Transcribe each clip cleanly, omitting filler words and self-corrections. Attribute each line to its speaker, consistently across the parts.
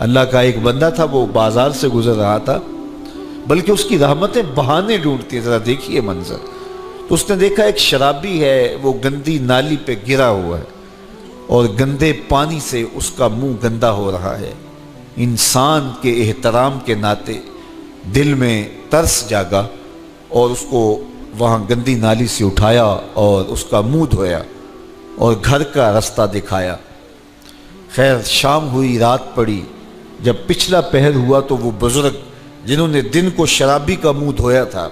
Speaker 1: اللہ کا ایک بندہ تھا، وہ بازار سے گزر رہا تھا، بلکہ اس کی رحمتیں بہانے ڈھونڈتی ہیں، ذرا دیکھیے منظر۔ تو اس نے دیکھا ایک شرابی ہے، وہ گندی نالی پہ گرا ہوا ہے اور گندے پانی سے اس کا منہ گندا ہو رہا ہے۔ انسان کے احترام کے ناطے دل میں ترس جاگا اور اس کو وہاں گندی نالی سے اٹھایا اور اس کا منہ دھویا اور گھر کا رستہ دکھایا۔ خیر شام ہوئی، رات پڑی، جب پچھلا پہر ہوا تو وہ بزرگ جنہوں نے دن کو شرابی کا منہ دھویا تھا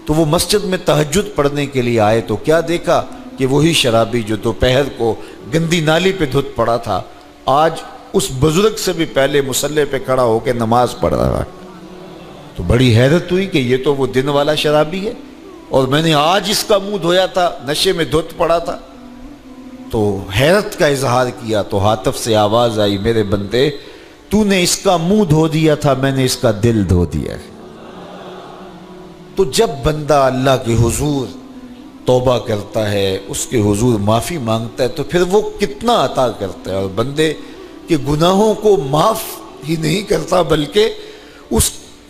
Speaker 1: تو وہ مسجد میں تہجد پڑھنے کے لیے آئے تو کیا دیکھا کہ وہی شرابی جو دوپہر کو گندی نالی پہ دھت پڑا تھا آج اس بزرگ سے بھی پہلے مصلی پہ کھڑا ہو کے نماز پڑھ رہا ہے۔ تو بڑی حیرت ہوئی کہ یہ تو وہ دن والا شرابی ہے اور میں نے آج اس کا منہ دھویا تھا، نشے میں دھت پڑا تھا۔ تو حیرت کا اظہار کیا تو ہاتف سے آواز آئی، میرے بندے تو نے اس کا منہ دھو دیا تھا، میں نے اس کا دل دھو دیا ہے۔ تو جب بندہ اللہ کے حضور توبہ کرتا ہے، اس کے حضور معافی مانگتا ہے، تو پھر وہ کتنا عطا کرتا ہے، اور بندے کے گناہوں کو معاف ہی نہیں کرتا بلکہ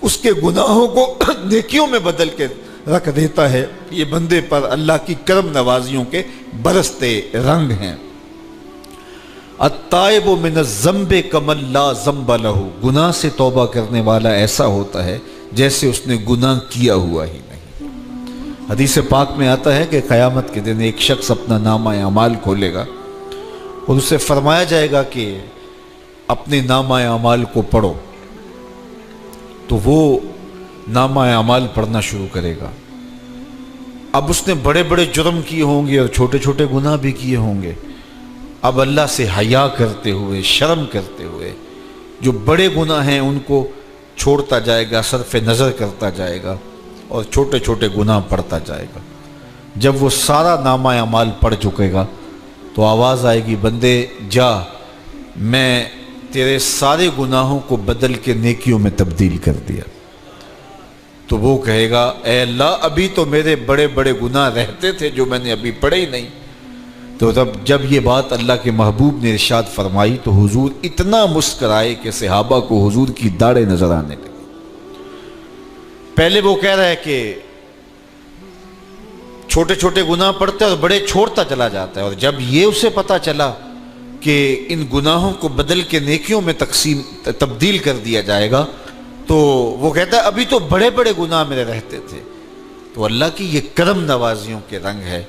Speaker 1: اس کے گناہوں کو نیکیوں میں بدل کے رکھ دیتا ہے۔ یہ بندے پر اللہ کی کرم نوازیوں کے برستے رنگ ہیں۔ التائب من الذنب کمن لا ذنب لہ، گناہ سے توبہ کرنے والا ایسا ہوتا ہے جیسے اس نے گناہ کیا ہوا ہی نہیں۔ حدیث پاک میں آتا ہے کہ قیامت کے دن ایک شخص اپنا نامہ اعمال کھولے گا اور اسے فرمایا جائے گا کہ اپنے نامہ اعمال کو پڑھو، تو وہ نامہ اعمال پڑھنا شروع کرے گا۔ اب اس نے بڑے بڑے جرم کیے ہوں گے اور چھوٹے چھوٹے گناہ بھی کیے ہوں گے۔ اب اللہ سے حیا کرتے ہوئے، شرم کرتے ہوئے جو بڑے گناہ ہیں ان کو چھوڑتا جائے گا، صرف نظر کرتا جائے گا اور چھوٹے چھوٹے گناہ پڑھتا جائے گا۔ جب وہ سارا نامہ اعمال پڑھ چکے گا تو آواز آئے گی، بندے جا، میں تیرے سارے گناہوں کو بدل کے نیکیوں میں تبدیل کر دیا۔ تو وہ کہے گا، اے اللہ ابھی تو میرے بڑے بڑے گناہ رہتے تھے جو میں نے ابھی پڑھے ہی نہیں۔ تو جب یہ بات اللہ کے محبوب نے ارشاد فرمائی تو حضور اتنا مسکرائے کہ صحابہ کو حضور کی داڑھیں نظر آنے لگی۔ پہلے وہ کہہ رہا ہے کہ چھوٹے چھوٹے گناہ پڑھتا ہے اور بڑے چھوڑتا چلا جاتا ہے، اور جب یہ اسے پتا چلا کہ ان گناہوں کو بدل کے نیکیوں میں تبدیل کر دیا جائے گا تو وہ کہتا ہے ابھی تو بڑے بڑے گناہ میرے رہتے تھے۔ تو اللہ کی یہ کرم نوازیوں کے رنگ ہے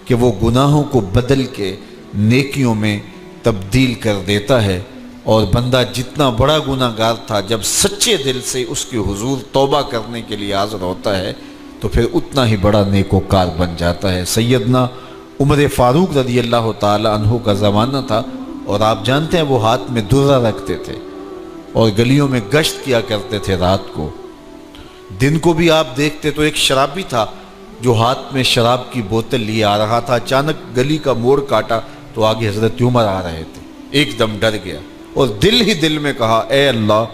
Speaker 1: کہ وہ گناہوں کو بدل کے نیکیوں میں تبدیل کر دیتا ہے، اور بندہ جتنا بڑا گناہ گار تھا جب سچے دل سے اس کے حضور توبہ کرنے کے لیے حاضر ہوتا ہے تو پھر اتنا ہی بڑا نیکوکار بن جاتا ہے۔ سیدنا عمر فاروق رضی اللہ تعالی عنہ کا زمانہ تھا، اور آپ جانتے ہیں وہ ہاتھ میں درہ رکھتے تھے اور گلیوں میں گشت کیا کرتے تھے رات کو۔ دن کو بھی آپ دیکھتے تو ایک شرابی تھا جو ہاتھ میں شراب کی بوتل لیے آ رہا تھا، اچانک گلی کا موڑ کاٹا تو آگے حضرت عمر آ رہے تھے، ایک دم ڈر گیا اور دل ہی دل میں کہا، اے اللہ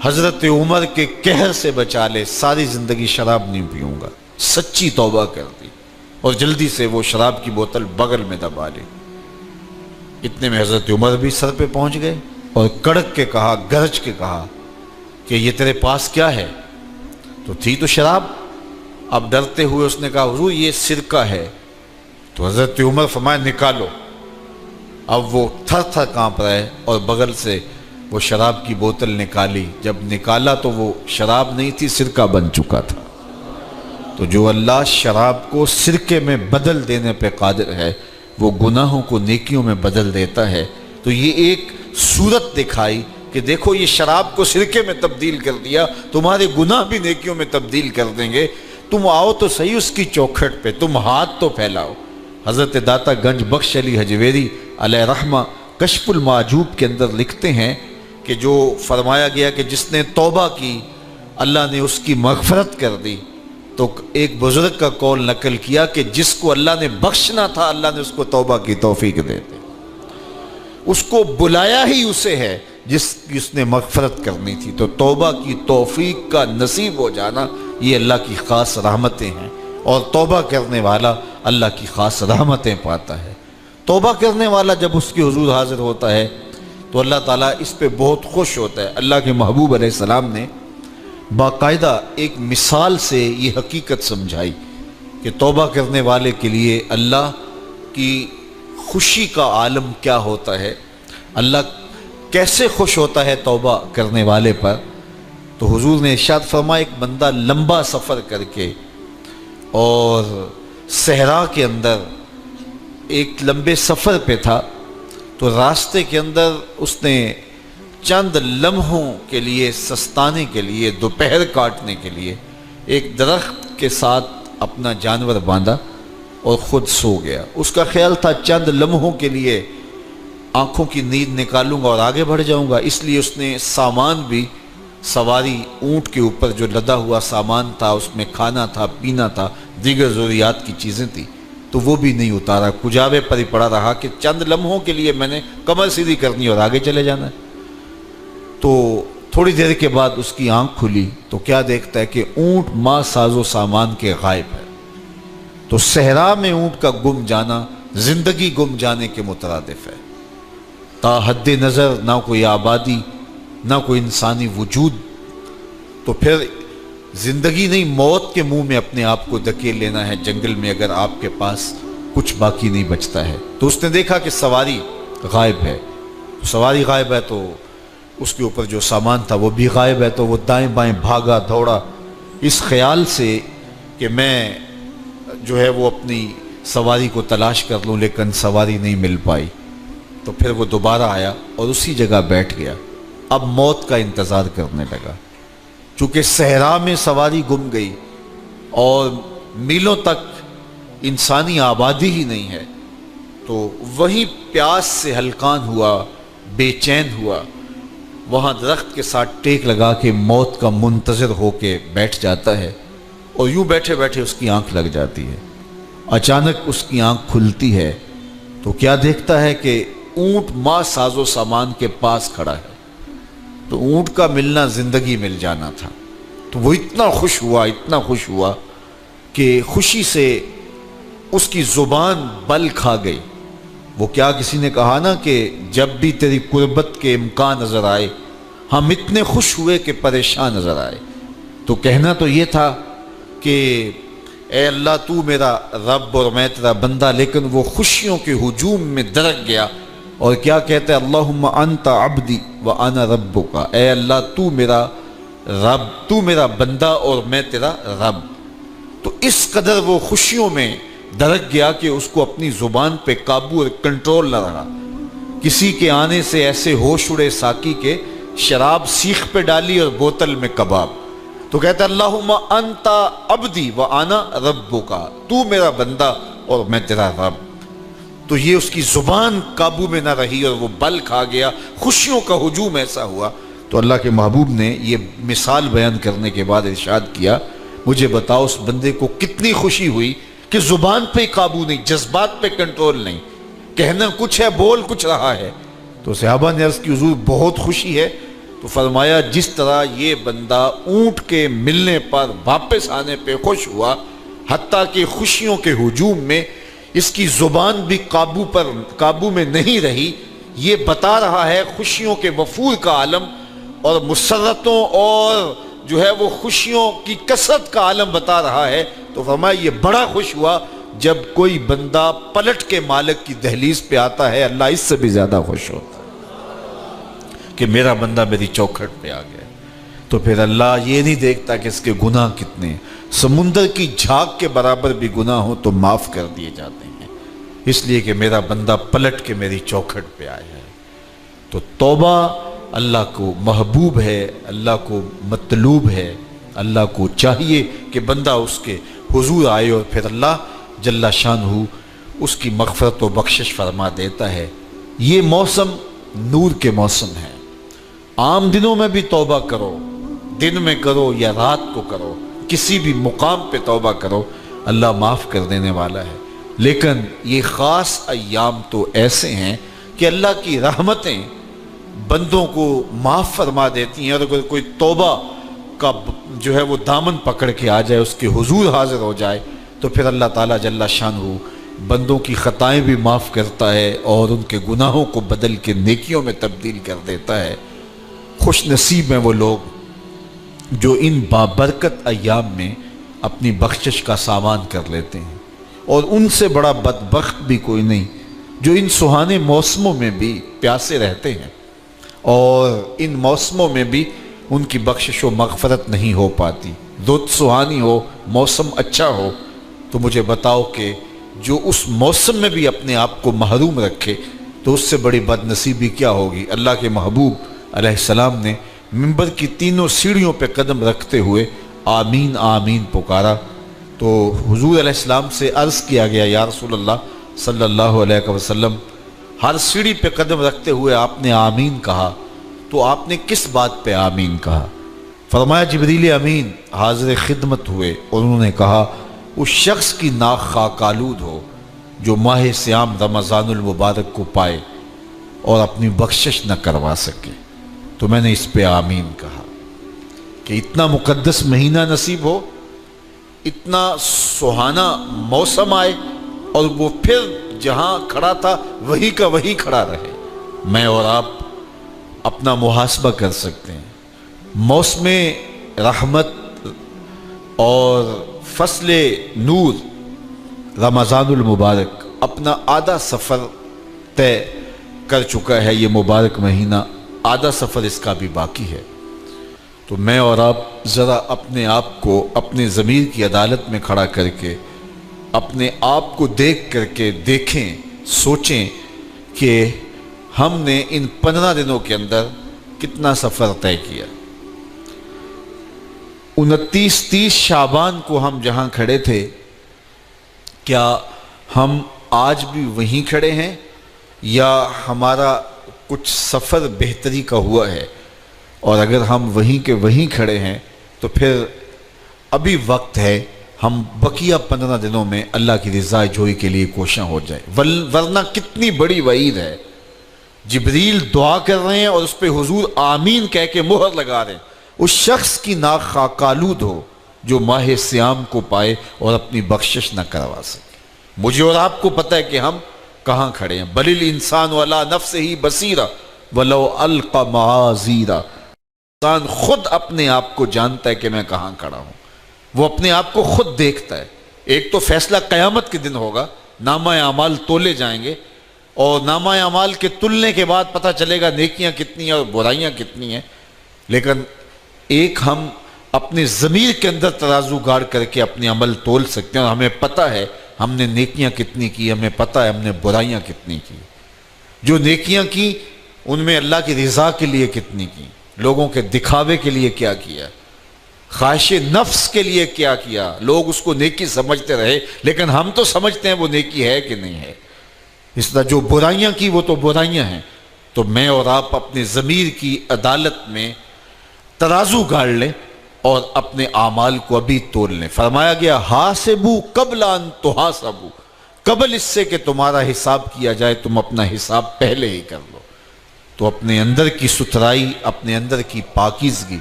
Speaker 1: حضرت عمر کے قہر سے بچا لے، ساری زندگی شراب نہیں پیوں گا۔ سچی توبہ کر دی اور جلدی سے وہ شراب کی بوتل بغل میں دبا لی۔ اتنے میں حضرت عمر بھی سر پہ پہنچ گئے اور کڑک کے کہا، گرج کے کہا کہ یہ تیرے پاس کیا ہے؟ تو تھی تو شراب۔ اب ڈرتے ہوئے اس نے کہا، حضور یہ سرکہ ہے۔ تو حضرت عمر فرمایا، نکالو۔ اب وہ تھر تھر کانپ رہے اور بغل سے وہ شراب کی بوتل نکالی۔ جب نکالا تو وہ شراب نہیں تھی، سرکہ بن چکا تھا۔ تو جو اللہ شراب کو سرکے میں بدل دینے پہ قادر ہے، وہ گناہوں کو نیکیوں میں بدل دیتا ہے۔ تو یہ ایک صورت دکھائی کہ دیکھو یہ شراب کو سرکے میں تبدیل کر دیا، تمہارے گناہ بھی نیکیوں میں تبدیل کر دیں گے۔ تم آؤ تو صحیح اس کی چوکھٹ پہ، تم ہاتھ تو پھیلاؤ۔ حضرت داتا گنج بخش علی حجویری علیہ رحمہ کشف المعجوب کے اندر لکھتے ہیں کہ جو فرمایا گیا کہ جس نے توبہ کی اللہ نے اس کی مغفرت کر دی، تو ایک بزرگ کا قول نقل کیا کہ جس کو اللہ نے بخشنا تھا اللہ نے اس کو توبہ کی توفیق دے دی۔ اس کو بلایا ہی اسے ہے جس نے مغفرت کرنی تھی۔ تو توبہ کی توفیق کا نصیب ہو جانا یہ اللہ کی خاص رحمتیں ہیں، اور توبہ کرنے والا اللہ کی خاص رحمتیں پاتا ہے۔ توبہ کرنے والا جب اس کے حضور حاضر ہوتا ہے تو اللہ تعالیٰ اس پہ بہت خوش ہوتا ہے۔ اللہ کے محبوب علیہ السلام نے باقاعدہ ایک مثال سے یہ حقیقت سمجھائی کہ توبہ کرنے والے کے لیے اللہ کی خوشی کا عالم کیا ہوتا ہے، اللہ کیسے خوش ہوتا ہے توبہ کرنے والے پر۔ تو حضور نے ارشاد فرمایا ایک بندہ لمبا سفر کر کے اور صحرا کے اندر ایک لمبے سفر پہ تھا، تو راستے کے اندر اس نے چند لمحوں کے لیے سستانے کے لیے، دوپہر کاٹنے کے لیے ایک درخت کے ساتھ اپنا جانور باندھا اور خود سو گیا۔ اس کا خیال تھا چند لمحوں کے لیے آنکھوں کی نیند نکالوں گا اور آگے بڑھ جاؤں گا، اس لیے اس نے سامان بھی سواری اونٹ کے اوپر جو لدا ہوا سامان تھا، اس میں کھانا تھا، پینا تھا، دیگر ضروریات کی چیزیں تھیں، تو وہ بھی نہیں اتارا، کجاوے پر ہی پڑا رہا کہ چند لمحوں کے لیے میں نے کمر سیدھی کرنی اور آگے چلے جانا ہے۔ تو تھوڑی دیر کے بعد اس کی آنکھ کھلی تو کیا دیکھتا ہے کہ اونٹ ماں ساز و سامان کے غائب ہے۔ تو صحرا میں اونٹ کا گم جانا زندگی گم جانے کے مترادف ہے۔ تا حد نظر نہ کوئی آبادی، نہ کوئی انسانی وجود، تو پھر زندگی نہیں موت کے منہ میں اپنے آپ کو دھکیل لینا ہے جنگل میں، اگر آپ کے پاس کچھ باقی نہیں بچتا ہے۔ تو اس نے دیکھا کہ سواری غائب ہے، سواری غائب ہے تو اس کے اوپر جو سامان تھا وہ بھی غائب ہے، تو وہ دائیں بائیں بھاگا دوڑا اس خیال سے کہ میں جو ہے وہ اپنی سواری کو تلاش کر لوں، لیکن سواری نہیں مل پائی۔ تو پھر وہ دوبارہ آیا اور اسی جگہ بیٹھ گیا، اب موت کا انتظار کرنے لگا۔ چونکہ صحرا میں سواری گم گئی اور میلوں تک انسانی آبادی ہی نہیں ہے، تو وہیں پیاس سے ہلکان ہوا، بے چین ہوا، وہاں درخت کے ساتھ ٹیک لگا کے موت کا منتظر ہو کے بیٹھ جاتا ہے، اور یوں بیٹھے بیٹھے اس کی آنکھ لگ جاتی ہے۔ اچانک اس کی آنکھ کھلتی ہے تو کیا دیکھتا ہے کہ اونٹ ماں ساز و سامان کے پاس کھڑا ہے۔ تو اونٹ کا ملنا زندگی مل جانا تھا، تو وہ اتنا خوش ہوا کہ خوشی سے اس کی زبان بل کھا گئی۔ وہ کیا کسی نے کہا نا کہ جب بھی تیری قربت کے امکان نظر آئے ہم اتنے خوش ہوئے کہ پریشان نظر آئے۔ تو کہنا تو یہ تھا کہ اے اللہ تو میرا رب اور میں تیرا بندہ، لیکن وہ خوشیوں کے ہجوم میں درک گیا اور کیا کہتا ہے، اللہم انت عبدی وانا ربک، اے اللہ تو میرا رب، تو میرا بندہ اور میں تیرا رب۔ تو اس قدر وہ خوشیوں میں درک گیا کہ اس کو اپنی زبان پہ قابو اور کنٹرول نہ رہا۔ کسی کے آنے سے ایسے ہوش اڑے ساقی کے، شراب سیخ پہ ڈالی اور بوتل میں کباب۔ تو کہتا ہے اللہم انت عبدی وانا ربک، تو میرا بندہ اور میں تیرا رب۔ تو یہ اس کی زبان قابو میں نہ رہی اور وہ بل کھا گیا، خوشیوں کا ہجوم ایسا ہوا۔ تو اللہ کے محبوب نے یہ مثال بیان کرنے کے بعد ارشاد کیا، مجھے بتاؤ اس بندے کو کتنی خوشی ہوئی کہ زبان پہ قابو نہیں، جذبات پہ کنٹرول نہیں، کہنا کچھ ہے بول کچھ رہا ہے۔ تو صحابہ نے عرض کی حضور بہت خوشی ہے۔ تو فرمایا جس طرح یہ بندہ اونٹ کے ملنے پر واپس آنے پہ خوش ہوا، حتیٰ کہ خوشیوں کے ہجوم میں اس کی زبان بھی قابو میں نہیں رہی، یہ بتا رہا ہے خوشیوں کے وفور کا عالم اور مسرتوں اور جو ہے وہ خوشیوں کی کثرت کا عالم بتا رہا ہے۔ تو فرمایا یہ بڑا خوش ہوا جب کوئی بندہ پلٹ کے مالک کی دہلیز پہ آتا ہے، اللہ اس سے بھی زیادہ خوش ہوتا ہے کہ میرا بندہ میری چوکھٹ پہ آ گیا۔ تو پھر اللہ یہ نہیں دیکھتا کہ اس کے گناہ کتنے ہیں، سمندر کی جھاگ کے برابر بھی گناہ ہو تو معاف کر دیے جاتے ہیں، اس لیے کہ میرا بندہ پلٹ کے میری چوکھٹ پہ آیا ہے۔ تو توبہ اللہ کو محبوب ہے، اللہ کو مطلوب ہے، اللہ کو چاہیے کہ بندہ اس کے حضور آئے اور پھر اللہ جل شانہ اس کی مغفرت و بخشش فرما دیتا ہے۔ یہ موسم نور کے موسم ہے، عام دنوں میں بھی توبہ کرو، دن میں کرو یا رات کو کرو، کسی بھی مقام پہ توبہ کرو، اللہ معاف کر دینے والا ہے۔ لیکن یہ خاص ایام تو ایسے ہیں کہ اللہ کی رحمتیں بندوں کو معاف فرما دیتی ہیں، اور اگر کوئی توبہ کا جو ہے وہ دامن پکڑ کے آ جائے، اس کے حضور حاضر ہو جائے، تو پھر اللہ تعالیٰ جل شانہ بندوں کی خطائیں بھی معاف کرتا ہے اور ان کے گناہوں کو بدل کے نیکیوں میں تبدیل کر دیتا ہے۔ خوش نصیب ہیں وہ لوگ جو ان بابرکت ایام میں اپنی بخشش کا سامان کر لیتے ہیں، اور ان سے بڑا بدبخت بھی کوئی نہیں جو ان سہانے موسموں میں بھی پیاسے رہتے ہیں اور ان موسموں میں بھی ان کی بخشش و مغفرت نہیں ہو پاتی۔ رت سہانی ہو، موسم اچھا ہو، تو مجھے بتاؤ کہ جو اس موسم میں بھی اپنے آپ کو محروم رکھے تو اس سے بڑی بد نصیبی کیا ہوگی۔ اللہ کے محبوب علیہ السلام نے منبر کی تینوں سیڑھیوں پہ قدم رکھتے ہوئے آمین آمین پکارا، تو حضور علیہ السلام سے عرض کیا گیا یا رسول اللہ صلی اللہ علیہ وسلم، ہر سیڑھی پہ قدم رکھتے ہوئے آپ نے آمین کہا، تو آپ نے کس بات پہ آمین کہا؟ فرمایا جبریل امین حاضر خدمت ہوئے اور انہوں نے کہا اس شخص کی ناک خاک آلود ہو جو ماہ صیام رمضان المبارک کو پائے اور اپنی بخشش نہ کروا سکے۔ تو میں نے اس پہ آمین کہا کہ اتنا مقدس مہینہ نصیب ہو، اتنا سہانا موسم آئے اور وہ پھر جہاں کھڑا تھا وہی کا وہی کھڑا رہے۔ میں اور آپ اپنا محاسبہ کر سکتے ہیں۔ موسم رحمت اور فصل نور رمضان المبارک اپنا آدھا سفر طے کر چکا ہے، یہ مبارک مہینہ آدھا سفر اس کا بھی باقی ہے۔ تو میں اور آپ ذرا اپنے آپ کو اپنے ضمیر کی عدالت میں کھڑا کر کے اپنے آپ کو دیکھ کر کے دیکھیں، سوچیں کہ ہم نے ان 15 دنوں کے اندر کتنا سفر طے کیا۔ 29-30 شعبان کو ہم جہاں کھڑے تھے، کیا ہم آج بھی وہیں کھڑے ہیں یا ہمارا کچھ سفر بہتری کا ہوا ہے؟ اور اگر ہم وہیں کے وہیں کھڑے ہیں تو پھر ابھی وقت ہے ہم بقیہ 15 دنوں میں اللہ کی رضا جوئی کے لیے کوشاں ہو جائیں، ورنہ کتنی بڑی وعید ہے۔ جبریل دعا کر رہے ہیں اور اس پہ حضور آمین کہہ کے مہر لگا رہے ہیں، اس شخص کی ناک خاک آلود ہو جو ماہ صیام کو پائے اور اپنی بخشش نہ کروا سکے۔ مجھے اور آپ کو پتہ ہے کہ ہم کہاں کھڑے ہیں۔ بل الانسان علی نفسہ بصیرہ ولو القی معاذیرہ، انسان خود اپنے آپ کو جانتا ہے کہ میں کہاں کھڑا ہوں، وہ اپنے آپ کو خود دیکھتا ہے۔ ایک تو فیصلہ قیامت کے دن ہوگا، نامہ اعمال تولے جائیں گے اور نامہ اعمال کے تلنے کے بعد پتہ چلے گا نیکیاں کتنی ہیں اور برائیاں کتنی ہیں۔ لیکن ایک ہم اپنے ضمیر کے اندر ترازو گاڑ کر کے اپنے عمل تول سکتے ہیں اور ہمیں پتہ ہے ہم نے نیکیاں کتنی کی، ہمیں پتہ ہے ہم نے برائیاں کتنی کی۔ جو نیکیاں کی ان میں اللہ کی رضا کے لیے کتنی کی، لوگوں کے دکھاوے کے لیے کیا کیا، خواہش نفس کے لیے کیا کیا۔ لوگ اس کو نیکی سمجھتے رہے لیکن ہم تو سمجھتے ہیں وہ نیکی ہے کہ نہیں ہے۔ اس طرح جو برائیاں کی وہ تو برائیاں ہیں۔ تو میں اور آپ اپنے ضمیر کی عدالت میں ترازو گاڑ لیں اور اپنے اعمال کو ابھی تول لیں۔ فرمایا گیا حاسبو قبل ان تحاسبو، قبل اس سے کہ تمہارا حساب کیا جائے تم اپنا حساب پہلے ہی کر لو۔ تو اپنے اندر کی ستھرائی، اپنے اندر کی پاکیزگی